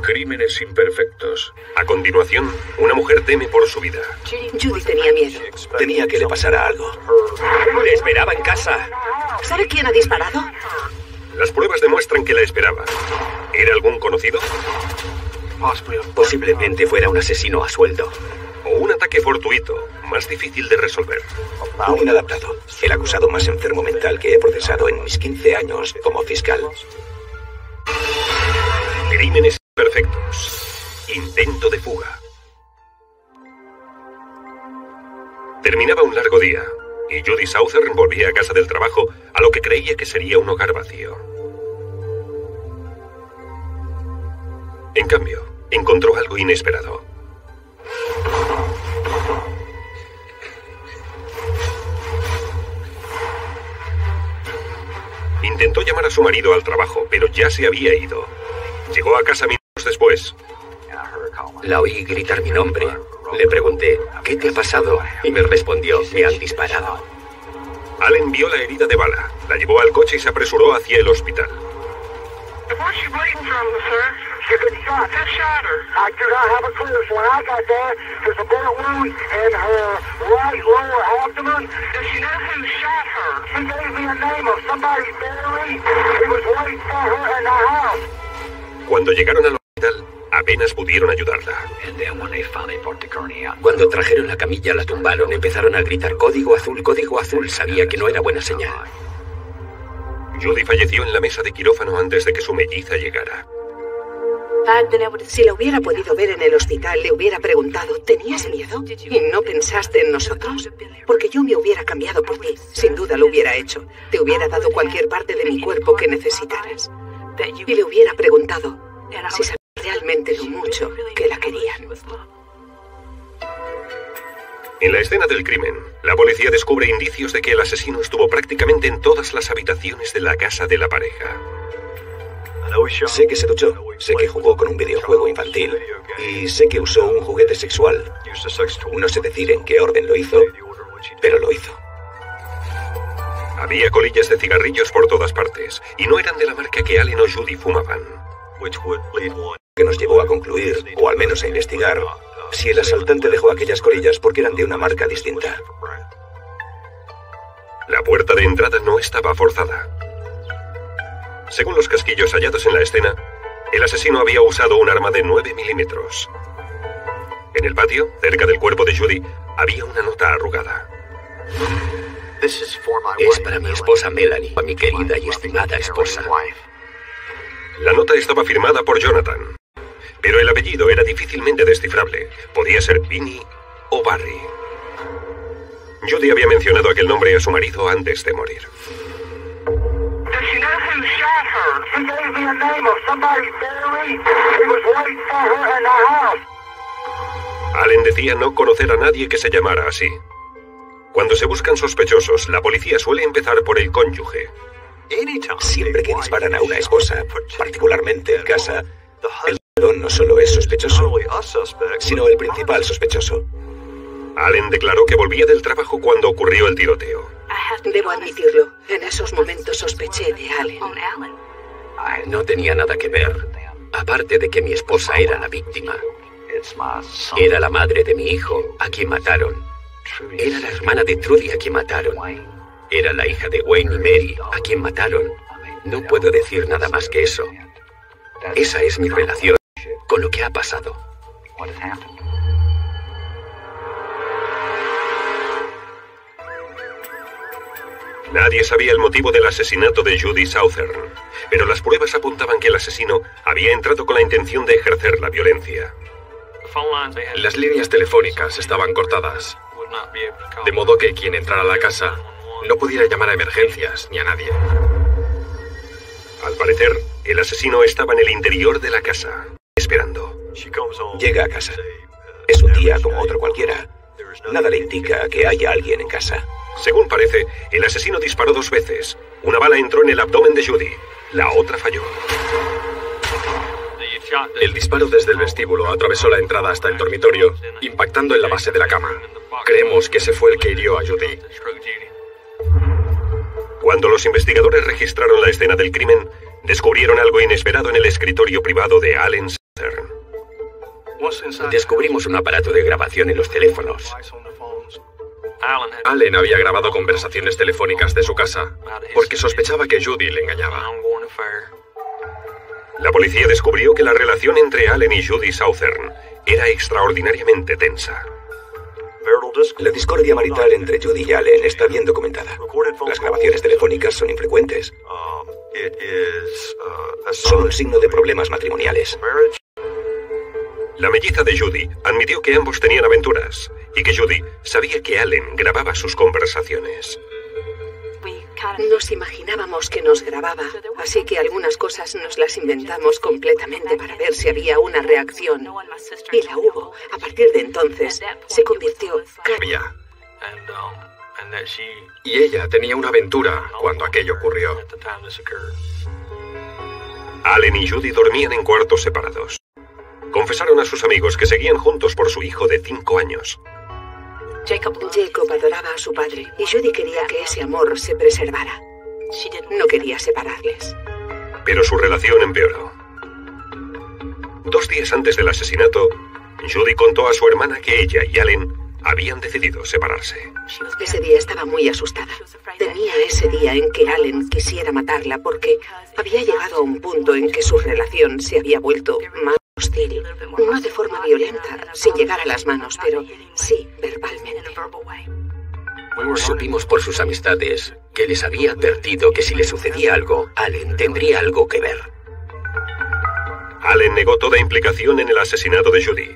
Crímenes imperfectos. A continuación, una mujer teme por su vida. Judy tenía miedo. Temía que le pasara algo. Le esperaba en casa. ¿Sabe quién ha disparado? Las pruebas demuestran que la esperaba. ¿Era algún conocido? Posiblemente fuera un asesino a sueldo. ¿O un ataque fortuito, más difícil de resolver? Un inadaptado. El acusado más enfermo mental que he procesado en mis 15 años como fiscal. Crímenes perfectos. Intento de fuga. Terminaba un largo día, y Judy Southern volvía a casa del trabajo a lo que creía que sería un hogar vacío. En cambio, encontró algo inesperado. Intentó llamar a su marido al trabajo, pero ya se había ido. Llegó a casa minutos después. La oí gritar mi nombre. Le pregunté, ¿qué te ha pasado? Y me respondió, me han disparado. Allen vio la herida de bala, la llevó al coche y se apresuró hacia el hospital. Cuando llegaron al hospital, apenas pudieron ayudarla. Cuando trajeron la camilla, la tumbaron, empezaron a gritar código azul, código azul. Sabía que no era buena señal. Judy falleció en la mesa de quirófano antes de que su melliza llegara. Si la hubiera podido ver en el hospital, le hubiera preguntado, ¿tenías miedo? ¿Y no pensaste en nosotros? Porque yo me hubiera cambiado por ti. Sin duda lo hubiera hecho. Te hubiera dado cualquier parte de mi cuerpo que necesitaras. Y le hubiera preguntado si sabía realmente lo mucho que la querían. En la escena del crimen, la policía descubre indicios de que el asesino estuvo prácticamente en todas las habitaciones de la casa de la pareja. Sé que se duchó, sé que jugó con un videojuego infantil y sé que usó un juguete sexual. No sé decir en qué orden lo hizo, pero lo hizo. Había colillas de cigarrillos por todas partes, y no eran de la marca que Allen o Judy fumaban. Que nos llevó a concluir, o al menos a investigar, si el asaltante dejó aquellas colillas porque eran de una marca distinta. La puerta de entrada no estaba forzada. Según los casquillos hallados en la escena, el asesino había usado un arma de 9 milímetros. En el patio, cerca del cuerpo de Judy, había una nota arrugada. Es para mi esposa Melanie, mi querida y estimada esposa. La nota estaba firmada por Jonathan, pero el apellido era difícilmente descifrable. Podía ser Vinnie o Barry. Judy había mencionado aquel nombre a su marido antes de morir. Allen decía no conocer a nadie que se llamara así. Cuando se buscan sospechosos, la policía suele empezar por el cónyuge. Siempre que disparan a una esposa, particularmente en casa, el marido no solo es sospechoso, sino el principal sospechoso. Allen declaró que volvía del trabajo cuando ocurrió el tiroteo. Debo admitirlo, en esos momentos sospeché de Allen. No tenía nada que ver, aparte de que mi esposa era la víctima. Era la madre de mi hijo, a quien mataron. Era la hermana de Trudy, a quien mataron. Era la hija de Wayne y Mary, a quien mataron. No puedo decir nada más que eso. Esa es mi relación con lo que ha pasado. Nadie sabía el motivo del asesinato de Judy Southern, pero las pruebas apuntaban que el asesino había entrado con la intención de ejercer la violencia. Las líneas telefónicas estaban cortadas, de modo que quien entrara a la casa no pudiera llamar a emergencias ni a nadie. Al parecer, el asesino estaba en el interior de la casa, esperando. Llega a casa. Es un día como otro cualquiera. Nada le indica que haya alguien en casa. Según parece, el asesino disparó 2 veces. Una bala entró en el abdomen de Judy. La otra falló. El disparo desde el vestíbulo atravesó la entrada hasta el dormitorio, impactando en la base de la cama. Creemos que ese fue el que hirió a Judy. Cuando los investigadores registraron la escena del crimen, descubrieron algo inesperado en el escritorio privado de Allen Southern. Descubrimos un aparato de grabación en los teléfonos. Allen había grabado conversaciones telefónicas de su casa porque sospechaba que Judy le engañaba. La policía descubrió que la relación entre Allen y Judy Southern era extraordinariamente tensa. La discordia marital entre Judy y Allen está bien documentada. Las grabaciones telefónicas son infrecuentes. Son un signo de problemas matrimoniales. La melliza de Judy admitió que ambos tenían aventuras y que Judy sabía que Allen grababa sus conversaciones. Nos imaginábamos que nos grababa, así que algunas cosas nos las inventamos completamente para ver si había una reacción. Y la hubo. A partir de entonces, se convirtió... Y ella tenía una aventura cuando aquello ocurrió. Allen y Judy dormían en cuartos separados. Confesaron a sus amigos que seguían juntos por su hijo de 5 años. Jacob adoraba a su padre y Judy quería que ese amor se preservara. No quería separarles. Pero su relación empeoró. 2 días antes del asesinato, Judy contó a su hermana que ella y Allen habían decidido separarse. Ese día estaba muy asustada. Temía ese día en que Allen quisiera matarla porque había llegado a un punto en que su relación se había vuelto más hostil. No de forma violenta, sin llegar a las manos, pero sí verbalmente. Supimos por sus amistades que les había advertido que si le sucedía algo, Allen tendría algo que ver. Allen negó toda implicación en el asesinato de Judy.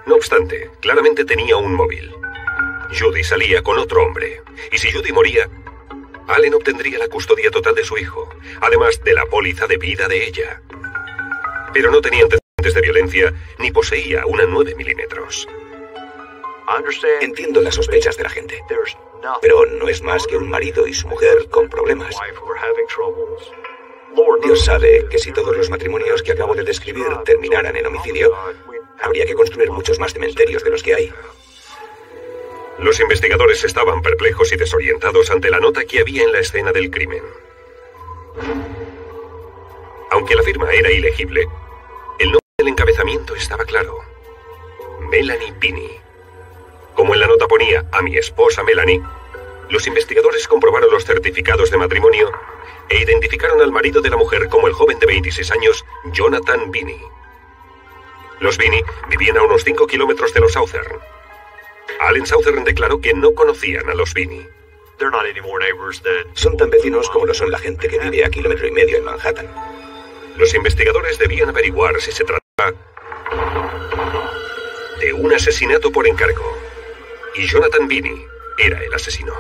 No obstante, claramente tenía un móvil. Judy salía con otro hombre, y si Judy moría, Allen obtendría la custodia total de su hijo, además de la póliza de vida de ella. Pero no tenía antecedentes de violencia ni poseía una 9 milímetros. Entiendo las sospechas de la gente, pero no es más que un marido y su mujer con problemas. Dios sabe que si todos los matrimonios que acabo de describir terminaran en homicidio, habría que construir muchos más cementerios de los que hay. Los investigadores estaban perplejos y desorientados ante la nota que había en la escena del crimen. Aunque la firma era ilegible, el nombre del encabezamiento estaba claro: Melanie Binney. Como en la nota ponía "a mi esposa Melanie", los investigadores comprobaron los certificados de matrimonio e identificaron al marido de la mujer como el joven de 26 años, Jonathan Binney. Los Binney vivían a unos 5 kilómetros de los Southern. Allen Southern declaró que no conocían a los Binney. Son tan vecinos como lo son la gente que vive a 1,5 kilómetros en Manhattan. Los investigadores debían averiguar si se trataba de un asesinato por encargo. Y Jonathan Binney era el asesino.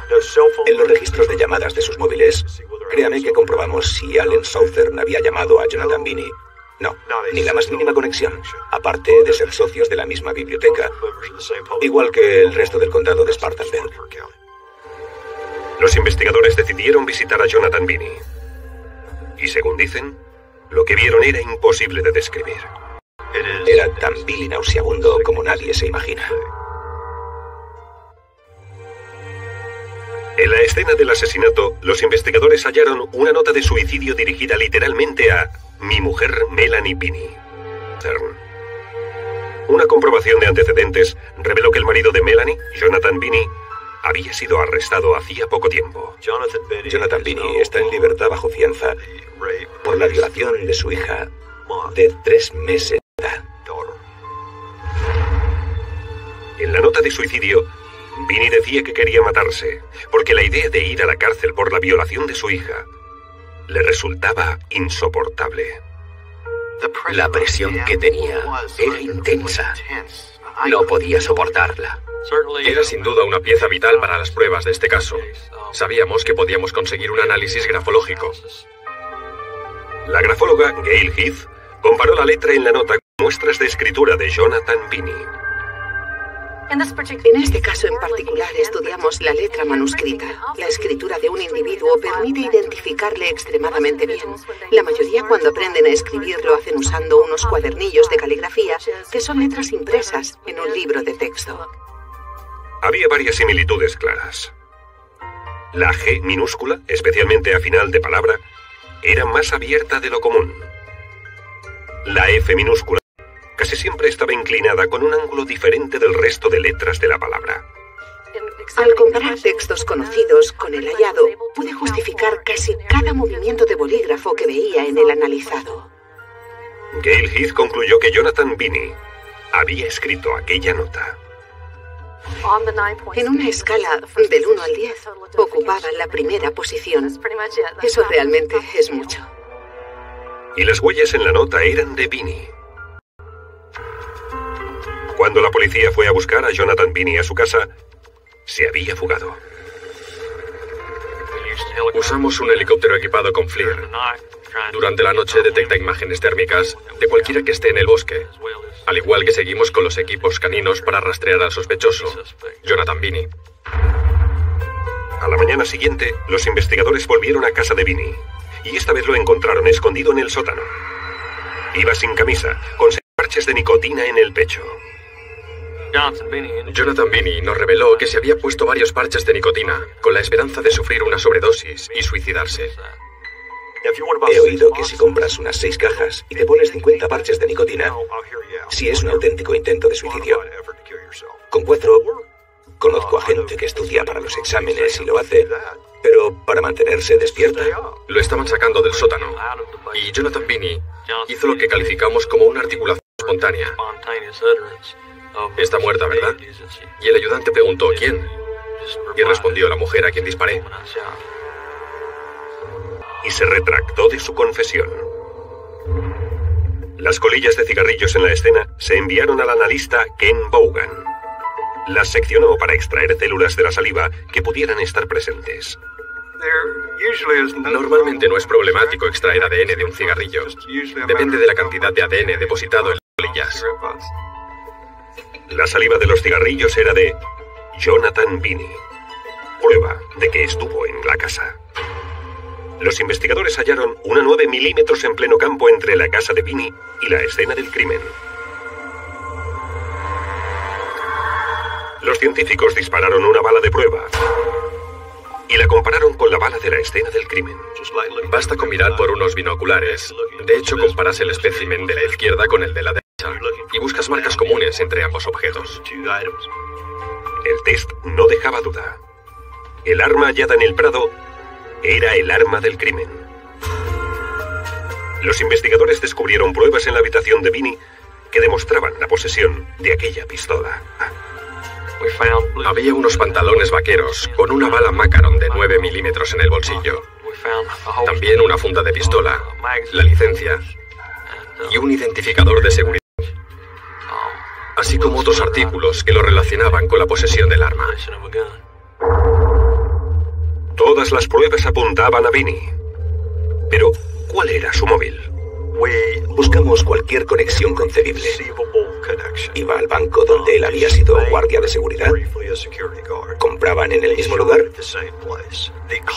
En los registros de llamadas de sus móviles, créame que comprobamos si Allen Southern había llamado a Jonathan Binney. No, ni la más mínima conexión, aparte de ser socios de la misma biblioteca, igual que el resto del condado de Spartanburg. Los investigadores decidieron visitar a Jonathan Binney. Y según dicen, lo que vieron era imposible de describir. Era tan vil y nauseabundo como nadie se imagina. En la escena del asesinato, los investigadores hallaron una nota de suicidio dirigida literalmente a "mi mujer Melanie Binney". Una comprobación de antecedentes reveló que el marido de Melanie, Jonathan Binney, había sido arrestado hacía poco tiempo. Jonathan Binney está en libertad bajo fianza por la violación de su hija de 3 meses de edad. En la nota de suicidio, Binney decía que quería matarse, porque la idea de ir a la cárcel por la violación de su hija le resultaba insoportable. La presión que tenía era intensa. No podía soportarla. Era sin duda una pieza vital para las pruebas de este caso. Sabíamos que podíamos conseguir un análisis grafológico. La grafóloga Gail Heath comparó la letra en la nota con muestras de escritura de Jonathan Binney. En este caso en particular estudiamos la letra manuscrita. La escritura de un individuo permite identificarle extremadamente bien. La mayoría cuando aprenden a escribir lo hacen usando unos cuadernillos de caligrafía que son letras impresas en un libro de texto. Había varias similitudes claras. La G minúscula, especialmente a final de palabra, era más abierta de lo común. La F minúscula Casi siempre estaba inclinada con un ángulo diferente del resto de letras de la palabra. Al comparar textos conocidos con el hallado, pude justificar casi cada movimiento de bolígrafo que veía en el analizado. Gail Heath concluyó que Jonathan Binney había escrito aquella nota. En una escala del 1 al 10, ocupaba la primera posición. Eso realmente es mucho. Y las huellas en la nota eran de Binney. Cuando la policía fue a buscar a Jonathan Binney a su casa, se había fugado. Usamos un helicóptero equipado con FLIR. Durante la noche detecta imágenes térmicas de cualquiera que esté en el bosque, al igual que seguimos con los equipos caninos para rastrear al sospechoso, Jonathan Binney. A la mañana siguiente, los investigadores volvieron a casa de Binney, y esta vez lo encontraron escondido en el sótano. Iba sin camisa, con parches de nicotina en el pecho. Jonathan Binney nos reveló que se había puesto varios parches de nicotina con la esperanza de sufrir una sobredosis y suicidarse. He oído que si compras unas 6 cajas y te pones 50 parches de nicotina, si es un auténtico intento de suicidio. Con 4, conozco a gente que estudia para los exámenes y lo hace, pero para mantenerse despierta. Lo estaban sacando del sótano, y Jonathan Binney hizo lo que calificamos como una articulación espontánea. Está muerta, ¿verdad? Y el ayudante preguntó, ¿quién? Y respondió, la mujer a quien disparé. Y se retractó de su confesión. Las colillas de cigarrillos en la escena se enviaron al analista Ken Vaughan. Las seccionó para extraer células de la saliva que pudieran estar presentes. Normalmente no es problemático extraer ADN de un cigarrillo. Depende de la cantidad de ADN depositado en las colillas. La saliva de los cigarrillos era de Jonathan Binney. Prueba de que estuvo en la casa. Los investigadores hallaron una 9 milímetros en pleno campo entre la casa de Binney y la escena del crimen. Los científicos dispararon una bala de prueba y la compararon con la bala de la escena del crimen. Basta con mirar por unos binoculares. De hecho, comparas el espécimen de la izquierda con el de la derecha y buscas marcas comunes entre ambos objetos. El test no dejaba duda. El arma hallada en el prado era el arma del crimen. Los investigadores descubrieron pruebas en la habitación de Binney que demostraban la posesión de aquella pistola. Había unos pantalones vaqueros con una bala Macaron de 9 milímetros en el bolsillo. También una funda de pistola, la licencia y un identificador de seguridad. Así como otros artículos que lo relacionaban con la posesión del arma. Todas las pruebas apuntaban a Binney. Pero, ¿cuál era su móvil? Buscamos cualquier conexión concebible. Iba al banco donde él había sido guardia de seguridad. Compraban en el mismo lugar.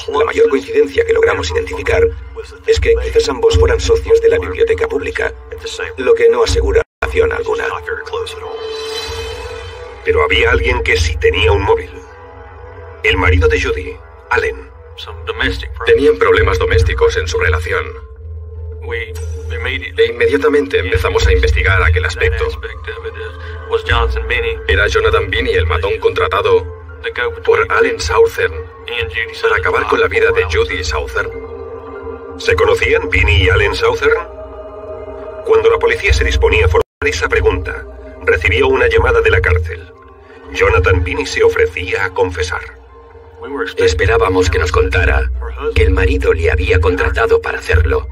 La mayor coincidencia que logramos identificar es que quizás ambos fueran socios de la biblioteca pública, lo que no asegura relación alguna. Pero había alguien que sí tenía un móvil. El marido de Judy, Allen. Tenían problemas domésticos en su relación. E inmediatamente empezamos a investigar aquel aspecto. ¿Era Jonathan Binney el matón contratado por Allen Southern para acabar con la vida de Judy Southern? ¿Se conocían Binney y Allen Southern? Cuando la policía se disponía a formular esa pregunta, recibió una llamada de la cárcel. Jonathan Binney se ofrecía a confesar. Esperábamos que nos contara que el marido le había contratado para hacerlo,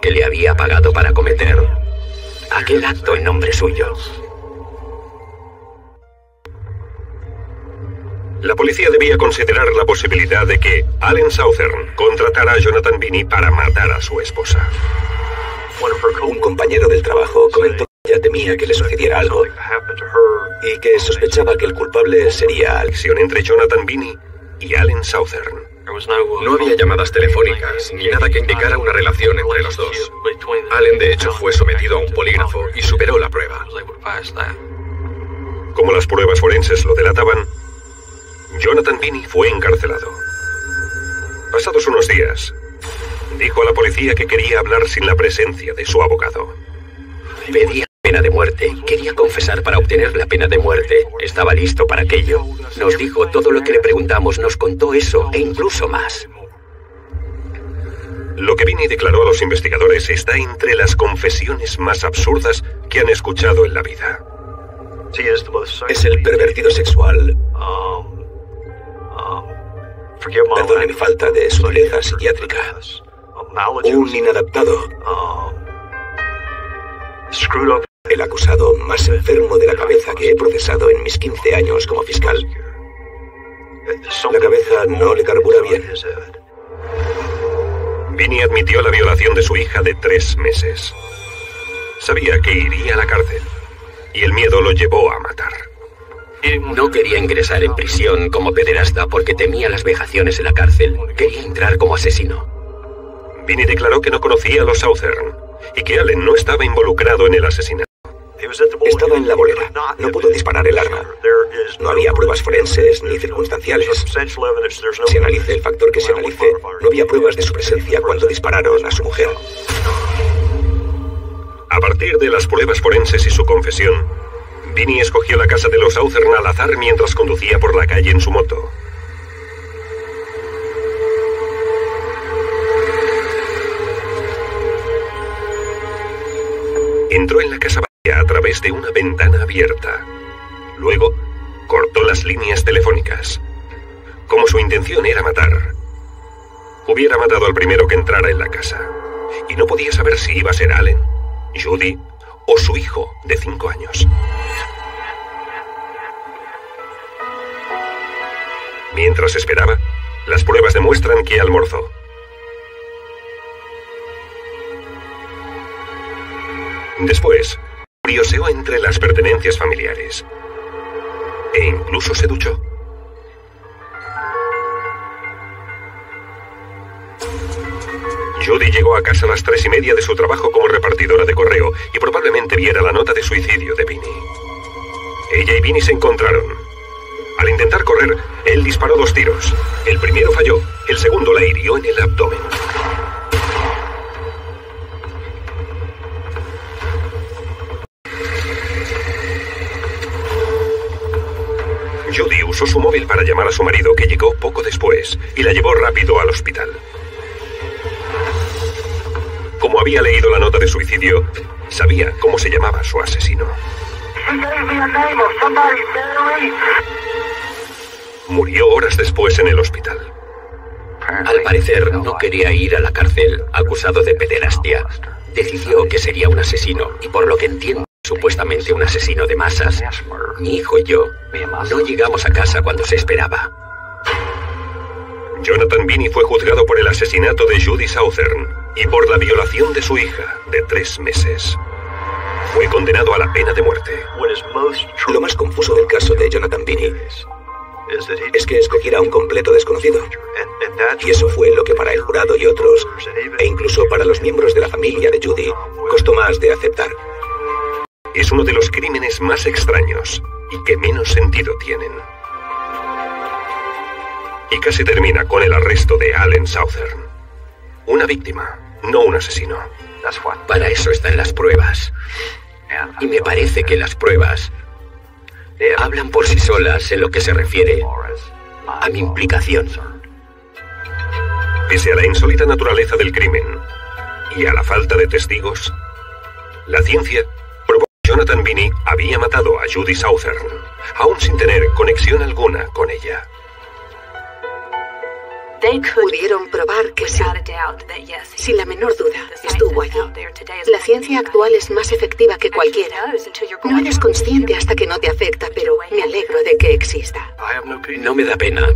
que le había pagado para cometer aquel acto en nombre suyo. La policía debía considerar la posibilidad de que Allen Southern contratara a Jonathan Binney para matar a su esposa. Un compañero del trabajo comentó que ella temía que le sucediera algo y que sospechaba que el culpable sería Allen. Entre Jonathan Binney y Allen Southern. No había llamadas telefónicas ni nada que indicara una relación entre los dos. Allen, de hecho, fue sometido a un polígrafo y superó la prueba. Como las pruebas forenses lo delataban, Jonathan Binney fue encarcelado. Pasados unos días, dijo a la policía que quería hablar sin la presencia de su abogado. Pedía pena de muerte. Quería confesar para obtener la pena de muerte. Estaba listo para aquello. Nos dijo todo lo que le preguntamos, nos contó eso e incluso más. Lo que Vinny declaró a los investigadores está entre las confesiones más absurdas que han escuchado en la vida. Es el pervertido sexual. Perdone mi falta de sutileza psiquiátrica. Un inadaptado. El acusado más enfermo de la cabeza que he procesado en mis 15 años como fiscal. La cabeza no le carbura bien. Vinny admitió la violación de su hija de 3 meses. Sabía que iría a la cárcel y el miedo lo llevó a matar. No quería ingresar en prisión como pederasta porque temía las vejaciones en la cárcel. Quería entrar como asesino. Vinny declaró que no conocía a los Southern y que Allen no estaba involucrado en el asesinato. Estaba en la bolera. No pudo disparar el arma. No había pruebas forenses ni circunstanciales. Se analice el factor que se analice, no había pruebas de su presencia cuando dispararon a su mujer. A partir de las pruebas forenses y su confesión, Vinny escogió la casa de los Southern al azar mientras conducía por la calle en su moto. Entró en la casa vacía a través de una ventana abierta. Luego, cortó las líneas telefónicas. Como su intención era matar, hubiera matado al primero que entrara en la casa. Y no podía saber si iba a ser Allen, Judy o su hijo de 5 años. Mientras esperaba, las pruebas demuestran que almorzó. Después, curioseó entre las pertenencias familiares. E incluso se duchó. Judy llegó a casa a las 3:30 de su trabajo como repartidora de correo y probablemente viera la nota de suicidio de Vinny. Ella y Vinny se encontraron. Al intentar correr, él disparó 2 tiros. El primero falló, el segundo la hirió en el abdomen. Judy usó su móvil para llamar a su marido, que llegó poco después, y la llevó rápido al hospital. Como había leído la nota de suicidio, sabía cómo se llamaba su asesino. Murió horas después en el hospital. Al parecer, no quería ir a la cárcel, acusado de pederastia. Decidió que sería un asesino, y por lo que entiendo, supuestamente un asesino de masas. Mi hijo y yo no llegamos a casa cuando se esperaba. Jonathan Vinny fue juzgado por el asesinato de Judy Southern y por la violación de su hija de 3 meses. Fue condenado a la pena de muerte. Lo más confuso del caso de Jonathan Vinny es que escogiera a un completo desconocido. Y eso fue lo que para el jurado y otros, e incluso para los miembros de la familia de Judy, costó más de aceptar. Es uno de los crímenes más extraños y que menos sentido tienen. Y casi termina con el arresto de Allen Southern. Una víctima, no un asesino. Para eso están las pruebas. Y me parece que las pruebas hablan por sí solas en lo que se refiere a mi implicación. Pese a la insólita naturaleza del crimen y a la falta de testigos, la ciencia probó que Jonathan Vinny había matado a Judy Southern, aún sin tener conexión alguna con ella. Pudieron probar que sí, sin la menor duda, estuvo allí. La ciencia actual es más efectiva que cualquiera. No eres consciente hasta que no te afecta, pero me alegro de que exista. No me da pena,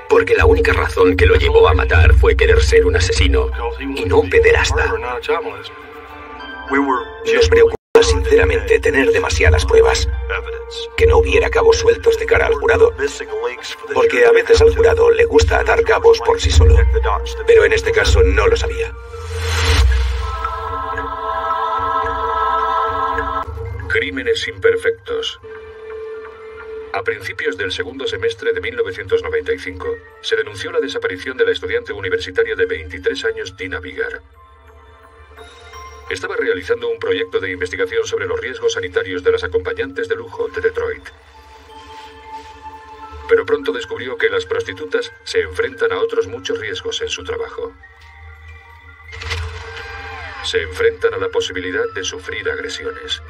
porque la única razón que lo llevó a matar fue querer ser un asesino y no un pederasta. Nos preocupa sinceramente tener demasiadas pruebas, que no hubiera cabos sueltos de cara al jurado, porque a veces al jurado le gusta atar cabos por sí solo, pero en este caso no lo sabía. Crímenes imperfectos. A principios del segundo semestre de 1995, se denunció la desaparición de la estudiante universitaria de 23 años Tina Biggar. estaba realizando un proyecto de investigación sobre los riesgos sanitarios de las acompañantes de lujo de Detroit. Pero pronto descubrió que las prostitutas se enfrentan a otros muchos riesgos en su trabajo. Se enfrentan a la posibilidad de sufrir agresiones.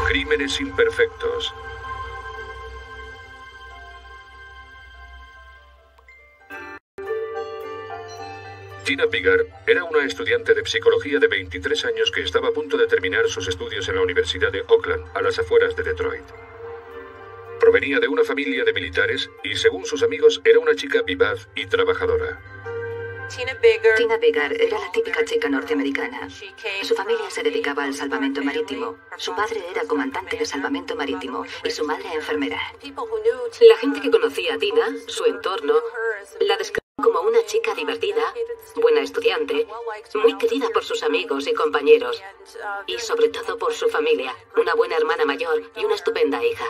Crímenes imperfectos. Tina Biggar era una estudiante de psicología de 23 años que estaba a punto de terminar sus estudios en la Universidad de Oakland, a las afueras de Detroit. Provenía de una familia de militares y, según sus amigos, era una chica vivaz y trabajadora. Tina Biggar era la típica chica norteamericana. Su familia se dedicaba al salvamento marítimo. Su padre era comandante de salvamento marítimo y su madre enfermera. La gente que conocía a Tina, su entorno, la describía como una chica divertida, buena estudiante, muy querida por sus amigos y compañeros, y sobre todo por su familia, una buena hermana mayor y una estupenda hija.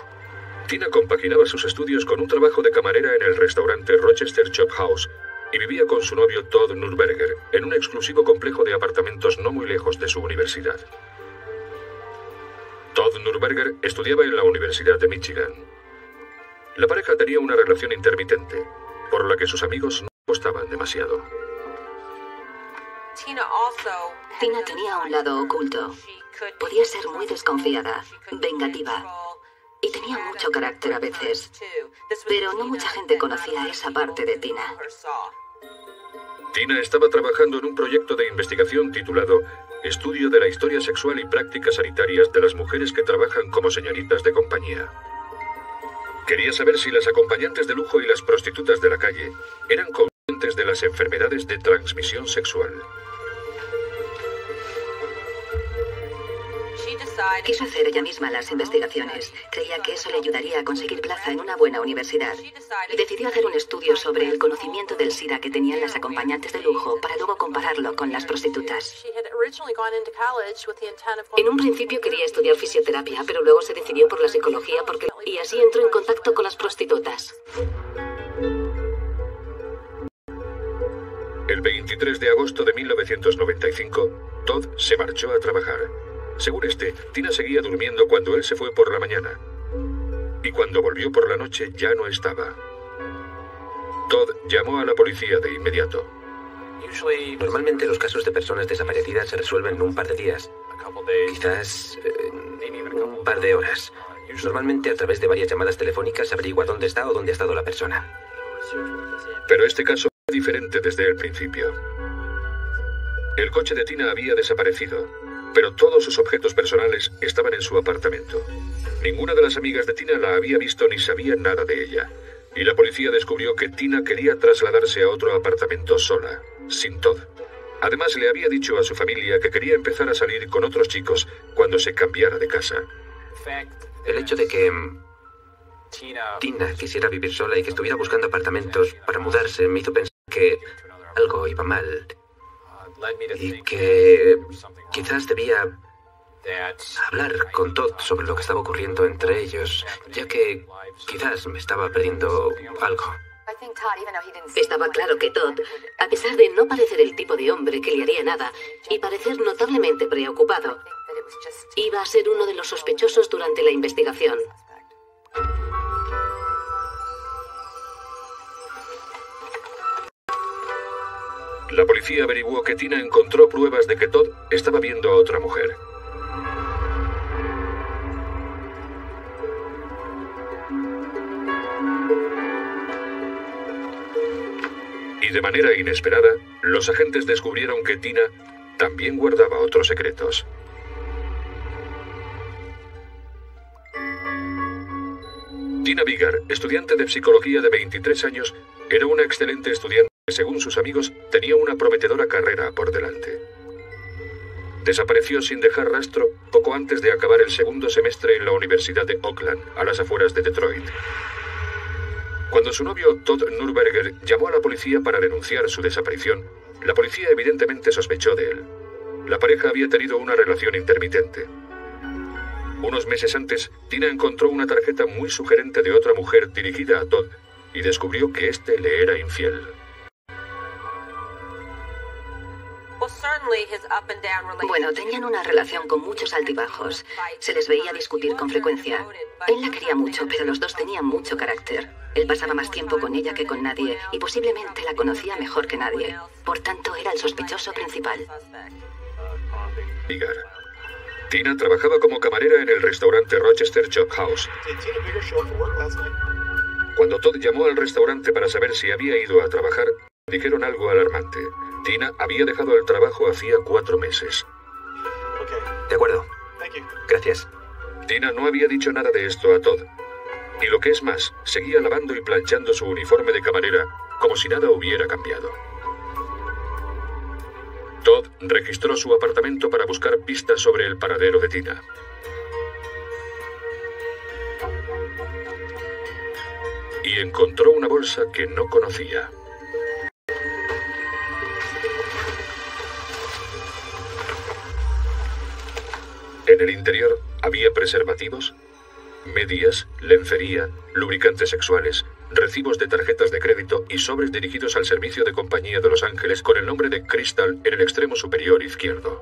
Tina compaginaba sus estudios con un trabajo de camarera en el restaurante Rochester Chop House y vivía con su novio Todd Nurberger en un exclusivo complejo de apartamentos no muy lejos de su universidad. Todd Nurberger estudiaba en la Universidad de Michigan. La pareja tenía una relación intermitente, por la que sus amigos no apostaban demasiado. Tina tenía un lado oculto. Podía ser muy desconfiada, vengativa, y tenía mucho carácter a veces. Pero no mucha gente conocía esa parte de Tina. Tina estaba trabajando en un proyecto de investigación titulado Estudio de la historia sexual y prácticas sanitarias de las mujeres que trabajan como señoritas de compañía. Quería saber si las acompañantes de lujo y las prostitutas de la calle eran conscientes de las enfermedades de transmisión sexual. Quiso hacer ella misma las investigaciones. Creía que eso le ayudaría a conseguir plaza en una buena universidad. Y decidió hacer un estudio sobre el conocimiento del SIDA que tenían las acompañantes de lujo para luego compararlo con las prostitutas. En un principio quería estudiar fisioterapia, pero luego se decidió por la psicología y así entró en contacto con las prostitutas. El 23 de agosto de 1995, Todd se marchó a trabajar. Según Tina seguía durmiendo cuando él se fue por la mañana. Y cuando volvió por la noche ya no estaba. Todd llamó a la policía de inmediato. Normalmente los casos de personas desaparecidas se resuelven en un par de días. Quizás un par de horas. Normalmente a través de varias llamadas telefónicas se averigua dónde está o dónde ha estado la persona. Pero este caso fue diferente desde el principio. El coche de Tina había desaparecido, pero todos sus objetos personales estaban en su apartamento. Ninguna de las amigas de Tina la había visto ni sabía nada de ella. Y la policía descubrió que Tina quería trasladarse a otro apartamento sola, sin Todd. Además, le había dicho a su familia que quería empezar a salir con otros chicos cuando se cambiara de casa. El hecho de que Tina quisiera vivir sola y que estuviera buscando apartamentos para mudarse me hizo pensar que algo iba mal. Y que quizás debía hablar con Todd sobre lo que estaba ocurriendo entre ellos, ya que quizás me estaba perdiendo algo. Estaba claro que Todd, a pesar de no parecer el tipo de hombre que le haría nada y parecer notablemente preocupado, iba a ser uno de los sospechosos durante la investigación. La policía averiguó que Tina encontró pruebas de que Todd estaba viendo a otra mujer. Y de manera inesperada, los agentes descubrieron que Tina también guardaba otros secretos. Tina Biggar, estudiante de psicología de 23 años, era una excelente estudiante que, según sus amigos, tenía una prometedora carrera por delante. Desapareció sin dejar rastro poco antes de acabar el segundo semestre en la Universidad de Oakland, a las afueras de Detroit. Cuando su novio Todd Nürberger llamó a la policía para denunciar su desaparición, la policía evidentemente sospechó de él. La pareja había tenido una relación intermitente. Unos meses antes, Tina encontró una tarjeta muy sugerente de otra mujer dirigida a Todd y descubrió que éste le era infiel. Bueno, tenían una relación con muchos altibajos. Se les veía discutir con frecuencia. Él la quería mucho, pero los dos tenían mucho carácter. Él pasaba más tiempo con ella que con nadie y posiblemente la conocía mejor que nadie. Por tanto, era el sospechoso principal. Tina trabajaba como camarera en el restaurante Rochester Chop House. Cuando Todd llamó al restaurante para saber si había ido a trabajar, dijeron algo alarmante. Tina había dejado el trabajo hacía 4 meses. De acuerdo. Gracias. Tina no había dicho nada de esto a Todd. Y lo que es más, seguía lavando y planchando su uniforme de camarera como si nada hubiera cambiado. Todd registró su apartamento para buscar pistas sobre el paradero de Tina. Y encontró una bolsa que no conocía. En el interior había preservativos, medias, lencería, lubricantes sexuales, recibos de tarjetas de crédito y sobres dirigidos al servicio de compañía de Los Ángeles con el nombre de Crystal en el extremo superior izquierdo.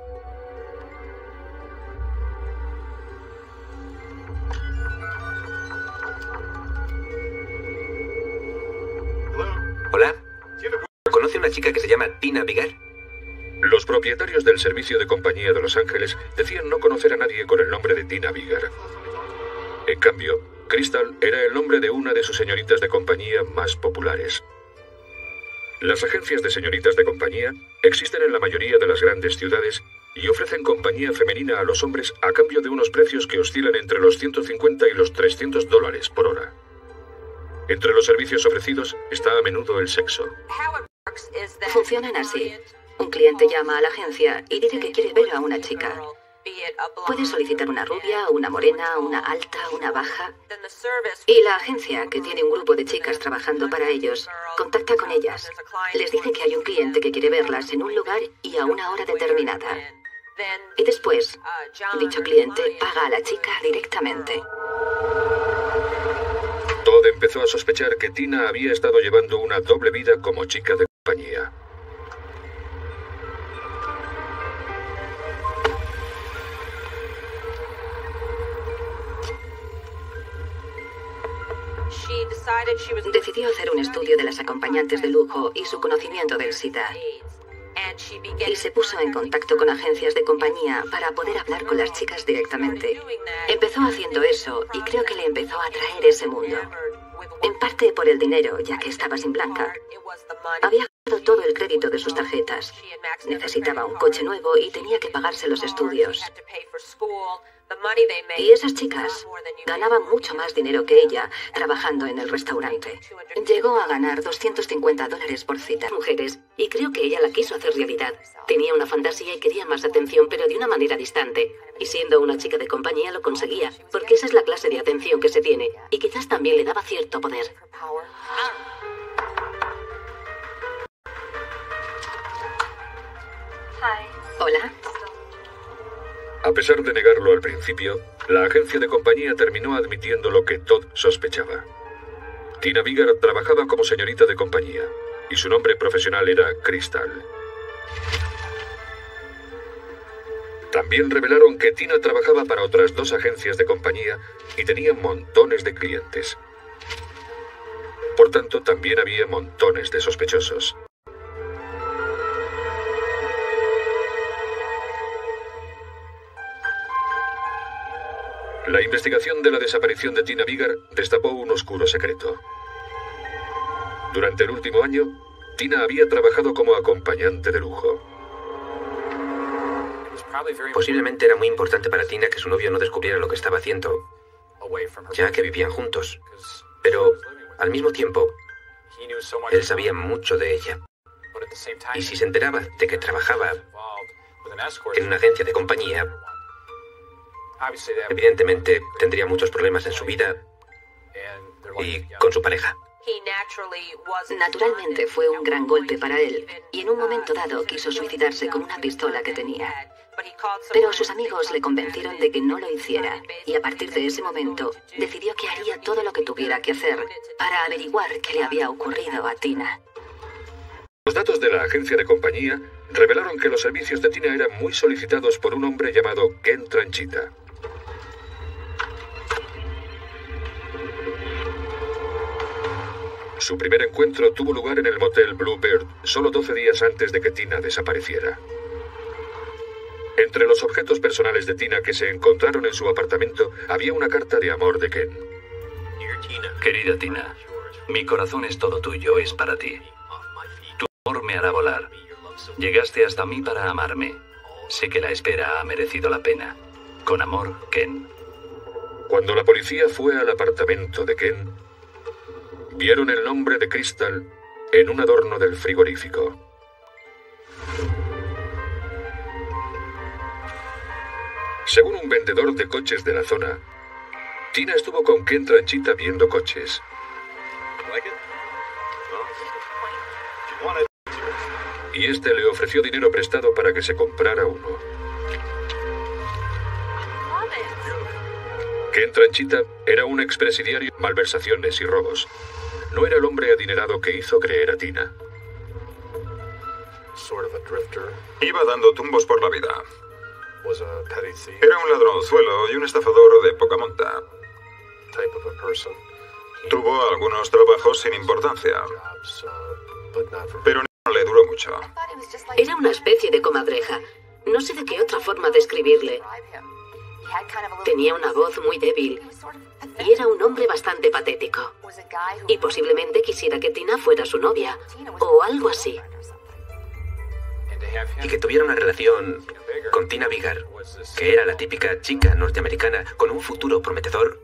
Hola. ¿Conoce una chica que se llama Tina Vigar? Los propietarios del servicio de compañía de Los Ángeles decían no conocer a nadie con el nombre de Tina Vigar. En cambio, Crystal era el nombre de una de sus señoritas de compañía más populares. Las agencias de señoritas de compañía existen en la mayoría de las grandes ciudades y ofrecen compañía femenina a los hombres a cambio de unos precios que oscilan entre los $150 y los $300 por hora. Entre los servicios ofrecidos está a menudo el sexo. Funcionan así. Un cliente llama a la agencia y dice que quiere ver a una chica. Puede solicitar una rubia, una morena, una alta, una baja. Y la agencia, que tiene un grupo de chicas trabajando para ellos, contacta con ellas. Les dice que hay un cliente que quiere verlas en un lugar y a una hora determinada. Y después, dicho cliente paga a la chica directamente. Todd empezó a sospechar que Tina había estado llevando una doble vida como chica de compañía. Decidió hacer un estudio de las acompañantes de lujo y su conocimiento del SIDA. Y se puso en contacto con agencias de compañía para poder hablar con las chicas directamente. Empezó haciendo eso y creo que le empezó a atraer ese mundo. En parte por el dinero, ya que estaba sin blanca. Había gastado todo el crédito de sus tarjetas. Necesitaba un coche nuevo y tenía que pagarse los estudios. Y esas chicas ganaban mucho más dinero que ella trabajando en el restaurante. Llegó a ganar $250 por cita. Mujeres, y creo que ella la quiso hacer realidad. Tenía una fantasía y quería más atención, pero de una manera distante. Y siendo una chica de compañía lo conseguía, porque esa es la clase de atención que se tiene. Y quizás también le daba cierto poder. Hola. A pesar de negarlo al principio, la agencia de compañía terminó admitiendo lo que Todd sospechaba. Tina Vigar trabajaba como señorita de compañía, y su nombre profesional era Crystal. También revelaron que Tina trabajaba para otras 2 agencias de compañía y tenía montones de clientes. Por tanto, también había montones de sospechosos. La investigación de la desaparición de Tina Vigar destapó un oscuro secreto. Durante el último año, Tina había trabajado como acompañante de lujo. Posiblemente era muy importante para Tina que su novio no descubriera lo que estaba haciendo, ya que vivían juntos. Pero, al mismo tiempo, él sabía mucho de ella. Y si se enteraba de que trabajaba en una agencia de compañía, evidentemente tendría muchos problemas en su vida y con su pareja. Naturalmente fue un gran golpe para él, y en un momento dado quiso suicidarse con una pistola que tenía. Pero sus amigos le convencieron de que no lo hiciera, y a partir de ese momento decidió que haría todo lo que tuviera que hacer para averiguar qué le había ocurrido a Tina. Los datos de la agencia de compañía revelaron que los servicios de Tina eran muy solicitados por un hombre llamado Ken Tranchita. Su primer encuentro tuvo lugar en el motel Bluebird, solo 12 días antes de que Tina desapareciera. Entre los objetos personales de Tina que se encontraron en su apartamento había una carta de amor de Ken. Querida Tina, mi corazón es todo tuyo, es para ti. Tu amor me hará volar. Llegaste hasta mí para amarme. Sé que la espera ha merecido la pena. Con amor, Ken. Cuando la policía fue al apartamento de Ken, vieron el nombre de Crystal en un adorno del frigorífico. Según un vendedor de coches de la zona, Tina estuvo con Ken Tranchita viendo coches. Y este le ofreció dinero prestado para que se comprara uno. Ken Tranchita era un expresidiario de malversaciones y robos. No era el hombre adinerado que hizo creer a Tina. Iba dando tumbos por la vida. Era un ladronzuelo y un estafador de poca monta. Tuvo algunos trabajos sin importancia, pero no le duró mucho. Era una especie de comadreja. No sé de qué otra forma describirle. Tenía una voz muy débil y era un hombre bastante patético. Y posiblemente quisiera que Tina fuera su novia o algo así. Y que tuviera una relación con Tina Vigar, que era la típica chica norteamericana con un futuro prometedor,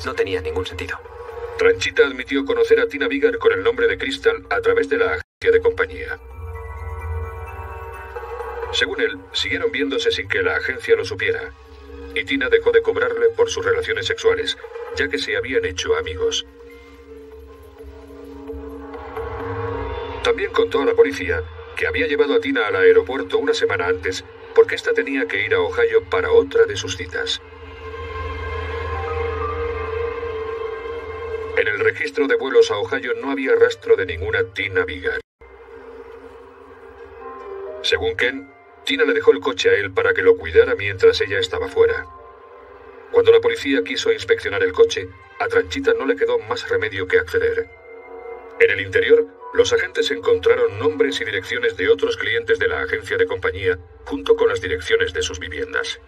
no tenía ningún sentido. Tranchita admitió conocer a Tina Vigar con el nombre de Crystal a través de la agencia de compañía. Según él, siguieron viéndose sin que la agencia lo supiera, y Tina dejó de cobrarle por sus relaciones sexuales, ya que se habían hecho amigos. También contó a la policía que había llevado a Tina al aeropuerto una semana antes porque ésta tenía que ir a Ohio para otra de sus citas. En el registro de vuelos a Ohio no había rastro de ninguna Tina Vigar. Según Ken, Tina le dejó el coche a él para que lo cuidara mientras ella estaba fuera. Cuando la policía quiso inspeccionar el coche, a Tranchita no le quedó más remedio que acceder. En el interior, los agentes encontraron nombres y direcciones de otros clientes de la agencia de compañía, junto con las direcciones de sus viviendas.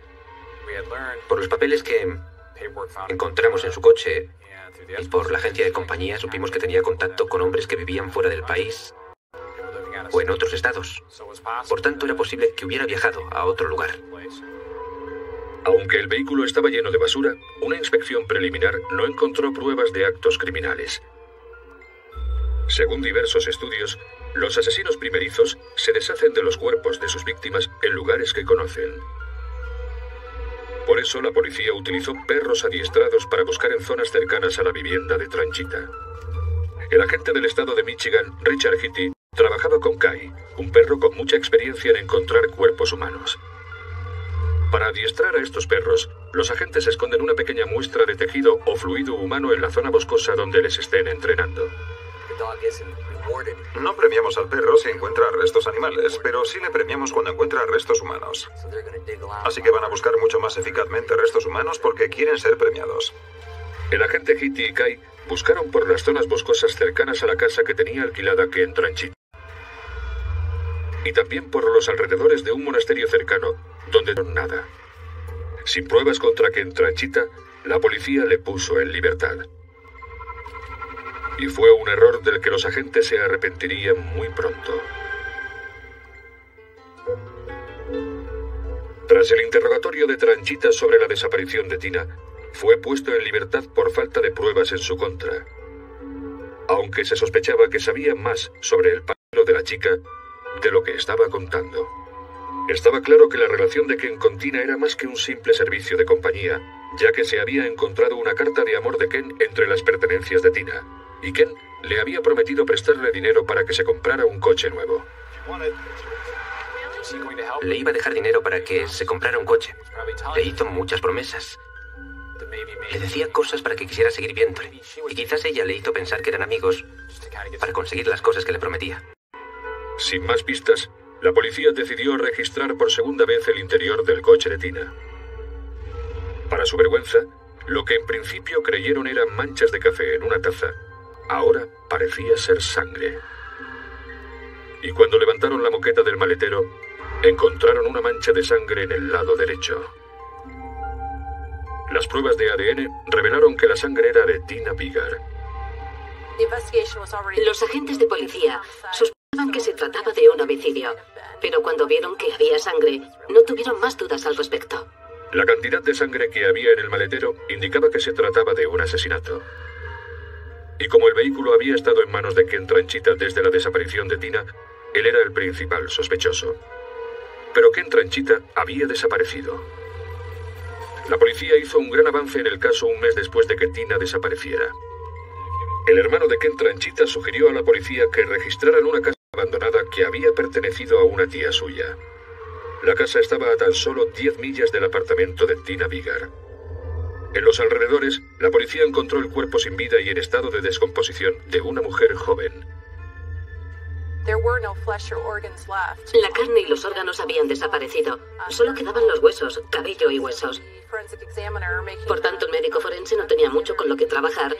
Por los papeles que encontramos en su coche y por la agencia de compañía supimos que tenía contacto con hombres que vivían fuera del país o en otros estados. Por tanto, era posible que hubiera viajado a otro lugar. Aunque el vehículo estaba lleno de basura, una inspección preliminar no encontró pruebas de actos criminales. Según diversos estudios, los asesinos primerizos se deshacen de los cuerpos de sus víctimas en lugares que conocen. Por eso la policía utilizó perros adiestrados para buscar en zonas cercanas a la vivienda de Tranchita. El agente del estado de Michigan, Richard Hitty, trabajaba con Kai, un perro con mucha experiencia en encontrar cuerpos humanos. Para adiestrar a estos perros, los agentes esconden una pequeña muestra de tejido o fluido humano en la zona boscosa donde les estén entrenando. No premiamos al perro si encuentra restos animales, pero sí le premiamos cuando encuentra restos humanos. Así que van a buscar mucho más eficazmente restos humanos porque quieren ser premiados. El agente Hitty y Kai buscaron por las zonas boscosas cercanas a la casa que tenía alquilada Ken Tranchita. Y también por los alrededores de un monasterio cercano, donde no nada. Sin pruebas contra Ken Tranchita, la policía le puso en libertad. Y fue un error del que los agentes se arrepentirían muy pronto. Tras el interrogatorio de Tranchita sobre la desaparición de Tina, fue puesto en libertad por falta de pruebas en su contra. Aunque se sospechaba que sabía más sobre el paradero de la chica de lo que estaba contando. Estaba claro que la relación de Ken con Tina era más que un simple servicio de compañía, ya que se había encontrado una carta de amor de Ken entre las pertenencias de Tina. y Ken le había prometido prestarle dinero para que se comprara un coche nuevo. Le iba a dejar dinero para que se comprara un coche. Le hizo muchas promesas. Le decía cosas para que quisiera seguir viéndole. Y quizás ella le hizo pensar que eran amigos para conseguir las cosas que le prometía. Sin más pistas, la policía decidió registrar por segunda vez el interior del coche de Tina. Para su vergüenza, lo que en principio creyeron eran manchas de café en una taza, ahora parecía ser sangre. Y cuando levantaron la moqueta del maletero, encontraron una mancha de sangre en el lado derecho. Las pruebas de ADN revelaron que la sangre era de Tina Biggar. Los agentes de policía sospechaban que se trataba de un homicidio, pero cuando vieron que había sangre, no tuvieron más dudas al respecto. La cantidad de sangre que había en el maletero indicaba que se trataba de un asesinato. Y como el vehículo había estado en manos de Ken Tranchita desde la desaparición de Tina, él era el principal sospechoso. Pero Ken Tranchita había desaparecido. La policía hizo un gran avance en el caso un mes después de que Tina desapareciera. El hermano de Ken Tranchita sugirió a la policía que registraran una casa abandonada que había pertenecido a una tía suya. La casa estaba a tan solo 10 millas del apartamento de Tina Biggar. En los alrededores, la policía encontró el cuerpo sin vida y en estado de descomposición de una mujer joven. La carne y los órganos habían desaparecido. Solo quedaban los huesos, cabello y huesos. Por tanto, el médico forense no tenía mucho con lo que trabajar.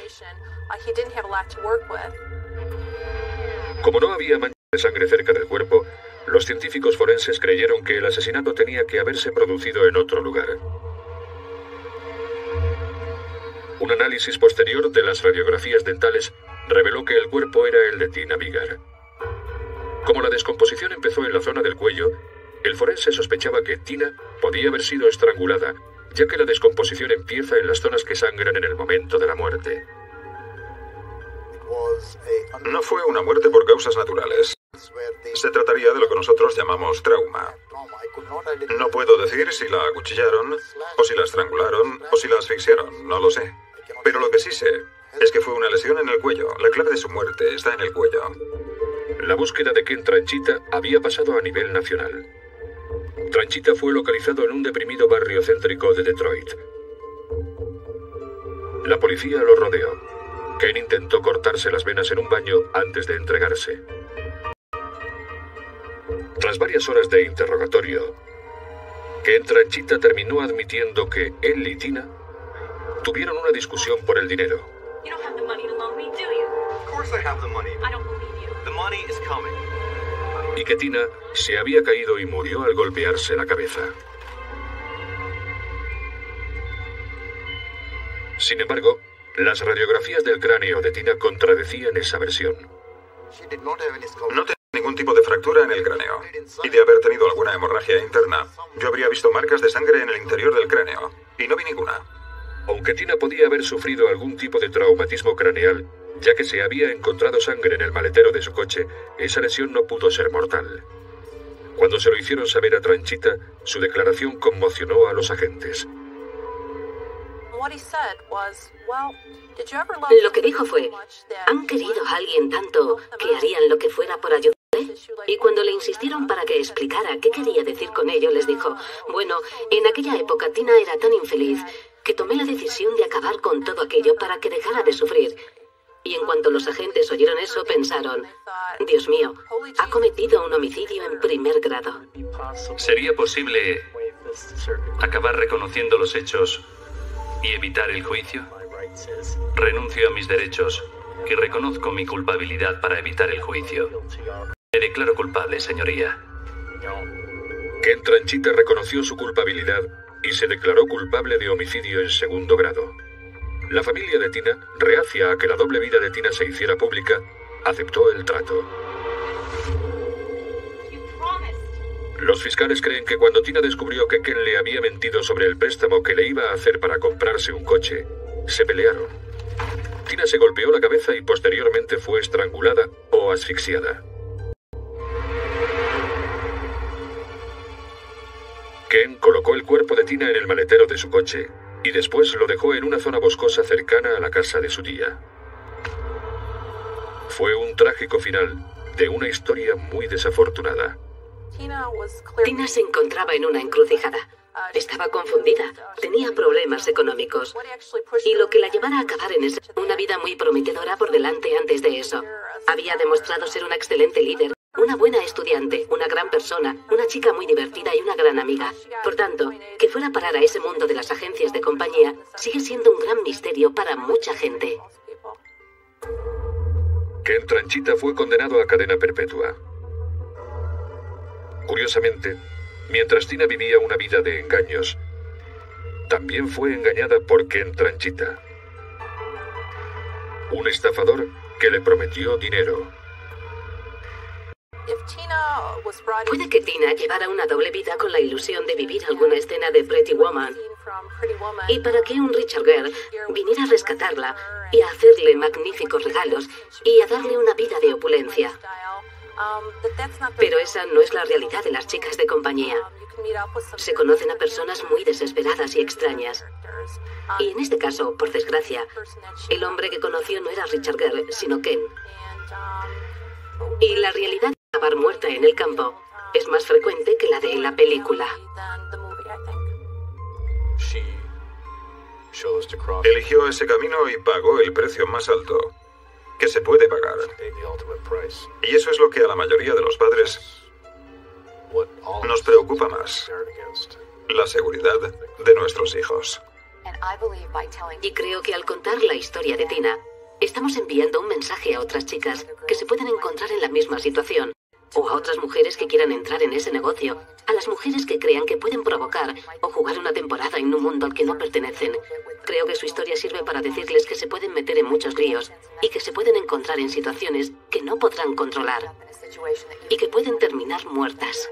Como no había manchas de sangre cerca del cuerpo, los científicos forenses creyeron que el asesinato tenía que haberse producido en otro lugar. Un análisis posterior de las radiografías dentales reveló que el cuerpo era el de Tina Biggar. Como la descomposición empezó en la zona del cuello, el forense sospechaba que Tina podía haber sido estrangulada, ya que la descomposición empieza en las zonas que sangran en el momento de la muerte. No fue una muerte por causas naturales. Se trataría de lo que nosotros llamamos trauma. No puedo decir si la acuchillaron, o si la estrangularon, o si la asfixiaron, no lo sé. Pero lo que sí sé es que fue una lesión en el cuello. La clave de su muerte está en el cuello. La búsqueda de Ken Tranchita había pasado a nivel nacional. Tranchita fue localizado en un deprimido barrio céntrico de Detroit. La policía lo rodeó. Ken intentó cortarse las venas en un baño antes de entregarse. Tras varias horas de interrogatorio, Ken Tranchita terminó admitiendo que él y Tina tuvieron una discusión por el dinero. Y que Tina se había caído y murió al golpearse la cabeza. Sin embargo, las radiografías del cráneo de Tina contradecían esa versión. No tenía ningún tipo de fractura en el cráneo. Y de haber tenido alguna hemorragia interna, yo habría visto marcas de sangre en el interior del cráneo. Y no vi ninguna. Aunque Tina podía haber sufrido algún tipo de traumatismo craneal, ya que se había encontrado sangre en el maletero de su coche, esa lesión no pudo ser mortal. Cuando se lo hicieron saber a Tranchita, su declaración conmocionó a los agentes. Lo que dijo fue, ¿han querido a alguien tanto que harían lo que fuera por ayudarle? Y cuando le insistieron para que explicara qué quería decir con ello, les dijo, bueno, en aquella época Tina era tan infeliz que tomé la decisión de acabar con todo aquello para que dejara de sufrir. Y en cuanto los agentes oyeron eso, pensaron, Dios mío, ha cometido un homicidio en primer grado. ¿Sería posible acabar reconociendo los hechos y evitar el juicio? Renuncio a mis derechos y reconozco mi culpabilidad para evitar el juicio. Me declaro culpable, señoría. Ken Tranchita reconoció su culpabilidad y se declaró culpable de homicidio en segundo grado. La familia de Tina, reacia a que la doble vida de Tina se hiciera pública, aceptó el trato. Los fiscales creen que cuando Tina descubrió que Ken le había mentido sobre el préstamo que le iba a hacer para comprarse un coche, se pelearon. Tina se golpeó la cabeza y posteriormente fue estrangulada o asfixiada. Ken colocó el cuerpo de Tina en el maletero de su coche, y después lo dejó en una zona boscosa cercana a la casa de su tía. Fue un trágico final de una historia muy desafortunada. Tina se encontraba en una encrucijada. Estaba confundida, tenía problemas económicos. Y lo que la llevara a acabar en una vida muy prometedora por delante antes de eso. Había demostrado ser una excelente líder, una buena estudiante, una gran persona, una chica muy divertida y una gran amiga. Por tanto, que fuera a parar a ese mundo de las agencias de compañía sigue siendo un gran misterio para mucha gente. Ken Tranchita fue condenado a cadena perpetua. Curiosamente, mientras Tina vivía una vida de engaños, también fue engañada por Ken Tranchita, un estafador que le prometió dinero. Puede que Tina llevara una doble vida con la ilusión de vivir alguna escena de Pretty Woman. Y para que un Richard Gere viniera a rescatarla y a hacerle magníficos regalos y a darle una vida de opulencia. Pero esa no es la realidad de las chicas de compañía. Se conocen a personas muy desesperadas y extrañas. Y en este caso, por desgracia, el hombre que conoció no era Richard Gere, sino Ken. Y la realidad de acabar muerta en el campo es más frecuente que la de la película. Eligió ese camino y pagó el precio más alto que se puede pagar. Y eso es lo que a la mayoría de los padres nos preocupa más: la seguridad de nuestros hijos. Y creo que al contar la historia de Tina, estamos enviando un mensaje a otras chicas que se pueden encontrar en la misma situación, o a otras mujeres que quieran entrar en ese negocio, a las mujeres que crean que pueden provocar o jugar una temporada en un mundo al que no pertenecen. Creo que su historia sirve para decirles que se pueden meter en muchos líos y que se pueden encontrar en situaciones que no podrán controlar y que pueden terminar muertas.